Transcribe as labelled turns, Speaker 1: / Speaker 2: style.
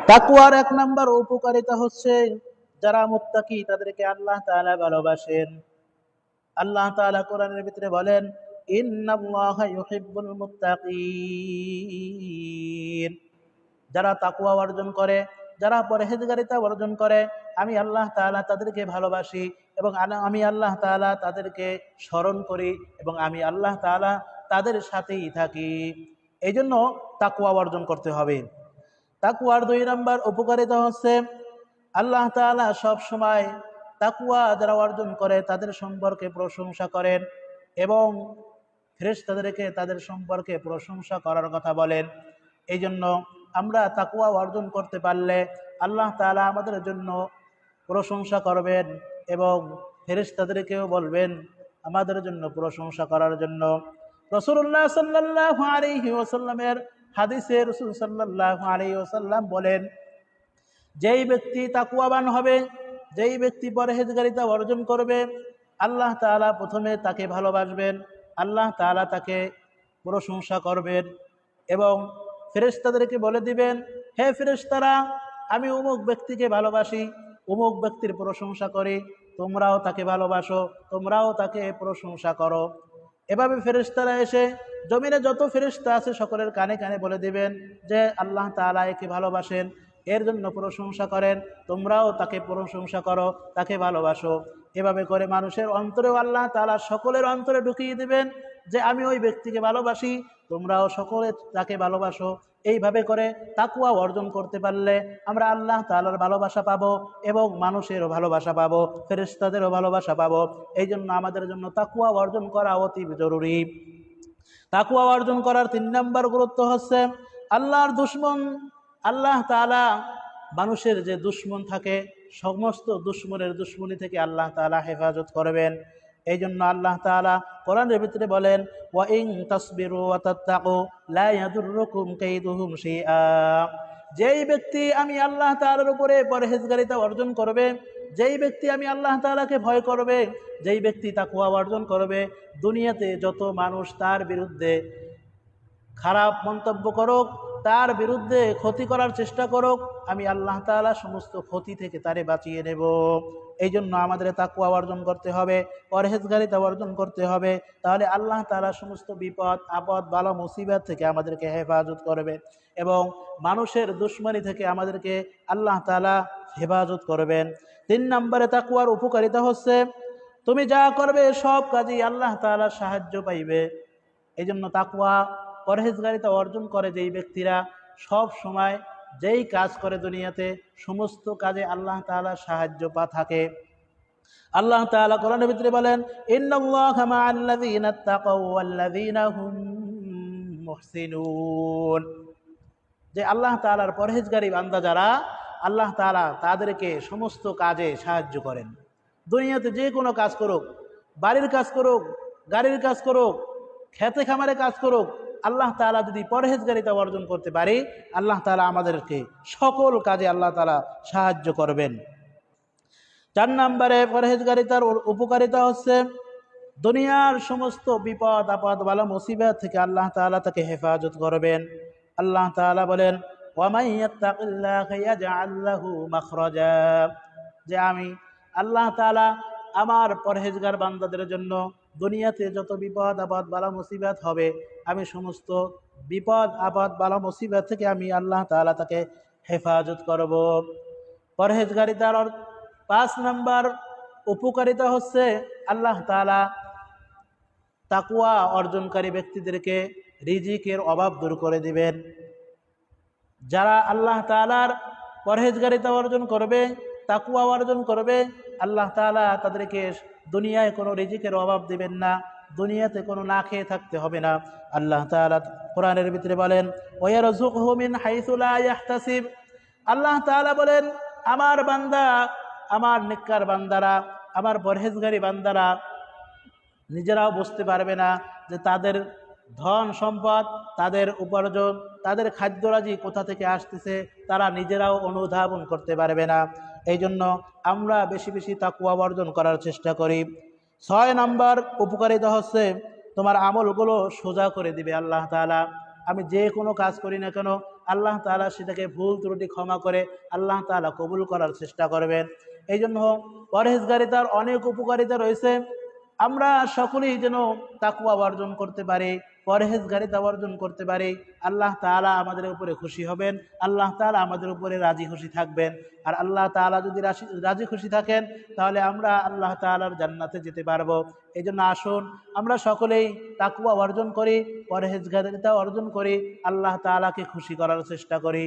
Speaker 1: তাকওয়ার এক নাম্বার উপকারিতা হচ্ছে যারা মুত্তাকি তাদেরকে আল্লাহ তাআলা ভালোবাসেন। আল্লাহ তাআলা কোরআনের ভিতরে বলেন, ইন্নাল্লাহা ইউহিব্বুল মুত্তাকিন। যারা তাকওয়া অর্জন করে, যারা পরহেজগারিতা অর্জন করে, আমি আল্লাহ তাআলা তাদেরকে ভালোবাসি এবং আমি আল্লাহ তাআলা তাদেরকে স্মরণ করি এবং আমি আল্লাহ তাআলা তাদের সাথেই থাকি। এই জন্য তাকওয়া অর্জন করতে হবে। তাকওয়ার 2 নম্বর উপকারিতা হচ্ছে আল্লাহ তাআলা সব সময় তাকওয়া যারা অর্জন করে তাদের সম্পর্কে প্রশংসা করেন এবং ফেরেশতাদেরকে তাদের সম্পর্কে প্রশংসা করার কথা বলেন। এই জন্য আমরা তাকওয়া অর্জন করতে পারলে আল্লাহ তাআলা আমাদের জন্য প্রশংসা করবেন এবং ফেরেশতাদেরকেও বলবেন আমাদের জন্য প্রশংসা করার জন্য। রাসূলুল্লাহ সাল্লাল্লাহু আলাইহি ওয়াসাল্লামের হাদিসে রাসূল সাল্লাল্লাহু আলাইহি ওয়াসাল্লাম বলেন, যেই ব্যক্তি তাকওয়াবান হবে, যেই ব্যক্তি পরহেজগারিতা অর্জন করবে, আল্লাহ তাআলা প্রথমে তাকে ভালোবাসবেন, আল্লাহ তাআলা তাকে প্রশংসা করবেন এবং ফেরেশতাদেরকে বলে দিবেন, হে ফেরেশতারা, আমি অমুক ব্যক্তিকে ভালোবাসি, অমুক ব্যক্তির প্রশংসা করি, তোমরাও তাকে ভালোবাসো, তোমরাও তাকে প্রশংসা করো। এভাবে ফেরেশতারা এসে জমিনে যত ফেরেশতা আছে সকলের কানে কানে বলে দিবেন যে আল্লাহ তাআলা একে ভালোবাসেন, এর জন্য প্রশংসা করেন, তোমরাও তাকে প্রশংসা করো, তাকে ভালোবাসো। এভাবে করে মানুষের অন্তরেও আল্লাহ তাআলা সকলের অন্তরে ঢুকিয়ে দিবেন যে আমি ওই ব্যক্তিকে ভালোবাসি, তোমরাও সকলে তাকে ভালোবাসো। এইভাবে করে তাকওয়া অর্জন করতে পারলে আমরা আল্লাহ তাআলার ভালোবাসা পাবো এবং মানুষেরও ভালোবাসা পাবো, ফেরেশতাদেরও ভালোবাসা পাবো। এই জন্য আমাদের জন্য তাকওয়া অর্জন করা অতি জরুরি। তাকওয়া অর্জন করার 3 নম্বর গুরুত্ব হচ্ছে আল্লাহর দুশমন, আল্লাহ তাআলা মানুষের যে দুশমন থাকে সমস্ত দুশমনের দুশমনি থেকে আল্লাহ তাআলা হেফাজত করবেন। এই জন্য আল্লাহ তাআলা কোরআনের ভিতরে বলেন, ওয়া ইন তাসবিরু ওয়া তাত্তাকু লা ইয়াদুররুকুম কাইদুহুম শাইআ। যেই ব্যক্তি আমি আল্লাহ তাআলার উপরে পরহেজগারিতা অর্জন করবে, যেই ব্যক্তি আমি আল্লাহ তাআলাকে ভয় করবে, যেই ব্যক্তি তাকওয়া অর্জন করবে, দুনিয়াতে যত মানুষ তার বিরুদ্ধে খারাপ মন্তব্য করুক, তার বিরুদ্ধে ক্ষতি করার চেষ্টা করুক, আমি আল্লাহ তাআলা সমস্ত ক্ষতি থেকে তারে বাঁচিয়ে নেব। এই জন্য আমাদের তাকওয়া অর্জন করতে হবে, পরহেজগারিতা অর্জন করতে হবে, তাহলে আল্লাহ তাআলা সমস্ত বিপদ আপদ বালা মুসিবত থেকে আমাদেরকে হেফাজত করবে এবং মানুষের দুশমনি থেকে আমাদেরকে আল্লাহ তাআলা হেফাজত করবেন। 3 নম্বরে তাকওয়ার উপকারিতা হচ্ছে তুমি যা করবে সব কাজেই আল্লাহ তাআলার সাহায্য পাইবে। এই জন্য তাকওয়া পরহেজগারিতা অর্জন করে যেই ব্যক্তিরা সব সময় যেই কাজ করে দুনিয়াতে সমস্ত কাজে আল্লাহ তাআলার সাহায্য পা থাকে। আল্লাহ তাআলা কোরআনের ভিতরে বলেন, ইন্নাল্লাহা মা'আল্লাযীনা তাকাউ ওয়াল্লাযীনা হুম মুহসিনুন। যে আল্লাহ তাআলার পরহেজগারী বান্দা যারা, আল্লাহ তাআলা তাদেরকে সমস্ত কাজে সাহায্য করেন। দুনিয়াতে যে কোনো কাজ করুক, বাড়ির কাজ করুক, গাড়ির কাজ করুক, খেতে খামারে কাজ করুক, আল্লাহ তাআলা যদি পরহেজগারিতা অর্জন করতে পারি, আল্লাহ তাআলা আমাদেরকে সকল কাজে আল্লাহ তাআলা সাহায্য করবেন। 4 নম্বরে পরহেজগারিতার উপকারিতা হচ্ছে দুনিয়ার সমস্ত বিপদ আপদ বালা মুসিবত থেকে আল্লাহ তাআলা তাকে হেফাজত করবেন। আল্লাহ তাআলা বলেন, ওয়া মান ইয়াত্তাকিল্লাহা ইয়াজআল লাহু মাখরাজা। যে আমি আল্লাহ তাআলা আমার পরহেজগার বান্দাদের জন্য দুনিয়াতে যত বিপদ আপদ বালা মুসিবত হবে, আমি সমস্ত বিপদ আপদ বালা মুসিবত থেকে আমি আল্লাহ তাআলা তাকে হেফাজত করব। পরহেজগারিতার 5 নম্বর উপকারিতা হচ্ছে আল্লাহ তাআলা তাকওয়া অর্জনকারী ব্যক্তিদেরকে রিজিকের অভাব দূর করে দিবেন। যারা আল্লাহ তাআলার পরহেজগারিতা অর্জন করবে, তাকওয়া অর্জন করবে, আল্লাহ তাআলা তাদেরকে দুনিয়ায় কোনো রিজিকের অভাব দিবেন না, দুনিয়াতে কোনো না খেয়ে থাকতে হবে না। আল্লাহ তাআলা কোরআনের ভিতরে বলেন, ওয়া ইয়ারযুকহু মিন হাইসু লা ইয়াহতাসিব। আল্লাহ তাআলা বলেন, আমার বান্দা, আমার নেককার বান্দারা, আমার পরহেজগারী বান্দারা নিজেরাও বুঝতে পারবে না যে তাদের ধন সম্পদ, তাদের উপার্জন, তাদের খাদ্যরাজি কোথা থেকে আসতেছে, তারা নিজেরাও অনুধাবন করতে পারবে না। এই জন্য আমরা বেশি বেশি তাকওয়া অর্জন করার চেষ্টা করি। 6 নম্বর উপকারিতা হচ্ছে তোমার আমলগুলো সোজা করে দিবে আল্লাহ তাআলা। আমি যে কোনো কাজ করি না কেন, আল্লাহ তাআলা সেটাকে ভুল ত্রুটি ক্ষমা করে আল্লাহ তাআলা কবুল করার চেষ্টা করবেন। এই জন্য পরহেজগারিতার অনেক উপকারিতা রয়েছে। আমরা সকলেই যেন তাকওয়া অর্জন করতে পারি, পরহেজগারিতা অর্জন করতে পারি। আল্লাহ তাআলা আমাদের উপরে খুশি হবেন, আল্লাহ তাআলা আমাদের উপরে রাজি খুশি থাকবেন। আর আল্লাহ তাআলা যদি রাজি খুশি থাকেন তাহলে আমরা আল্লাহ তাআলার জান্নাতে যেতে পারবো। এই জন্য আসুন আমরা সকলেই তাকওয়া অর্জন করি, পরহেজগারিতা অর্জন করি, আল্লাহ তাআলাকে খুশি করার চেষ্টা করি।